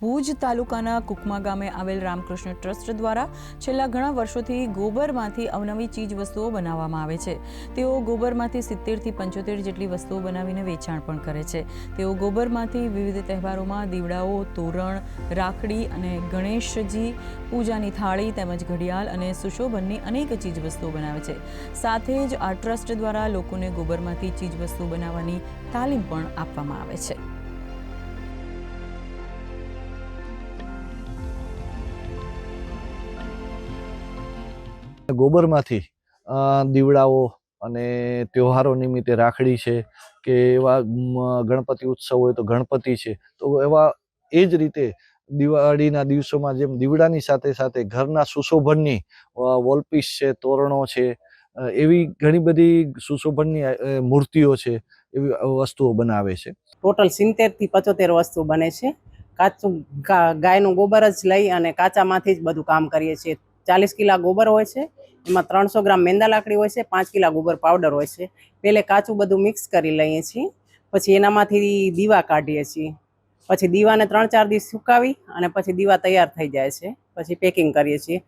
ભુજ તાલુકાના કુકમા ગામે આવેલ રામકૃષ્ણ ટ્રસ્ટ દ્વારા છેલ્લા ઘણા વર્ષોથી ગોબરમાંથી અવનવી ચીજ વસ્તુઓ બનાવવામાં આવે છે। તેઓ ગોબરમાંથી 70 થી 75 જેટલી વસ્તુઓ બનાવીને વેચાણ પણ કરે છે। તેઓ ગોબરમાંથી વિવિધ તહેવારોમાં દીવડાઓ, તોરણ, રાખડી અને ગણેશજી પૂજાની થાળી તેમજ ઘડિયાળ અને સુશોભનની અનેક ચીજ વસ્તુઓ બનાવે છે। સાથે જ આ ટ્રસ્ટ દ્વારા લોકોને ગોબરમાંથી ચીજ વસ્તુઓ બનાવવાની તાલીમ પણ આપવામાં આવે છે। ગોબરમાંથી દીવડાઓ અને તહેવારો નિમિત્તે રાખડી છે કે એવા ગણપતિ ઉત્સવ હોય તો ગણપતિ છે, તો એવા એ જ રીતે દિવાળીના દિવસોમાં જેમ દીવડાની સાથે સાથે ઘરના સુશોભનની વોલપીસ છે, તોરણો છે, એવી ઘણી બધી સુશોભનની મૂર્તિઓ છે, એવી વસ્તુઓ બનાવે છે। ટોટલ 70 થી 75 વસ્તુ બને છે। કાચું ગાયનું ગોબર જ લઈ અને કાચામાંથી જ બધું કામ કરીએ છીએ। 40 કિલા ગોબર હોય છે, એમાં 300 ગ્રામ મેંદા લાકડી હોય છે, 5 કિલા ગોબર પાવડર હોય છે। પહેલે કાચું બધું મિક્સ કરી લઈએ છીએ, પછી એનામાંથી દીવા કાઢીએ છીએ, પછી દીવાને 3-4 દિવસ સુકાવી અને પછી દીવા તૈયાર થઈ જાય છે, પછી પેકિંગ કરીએ છીએ।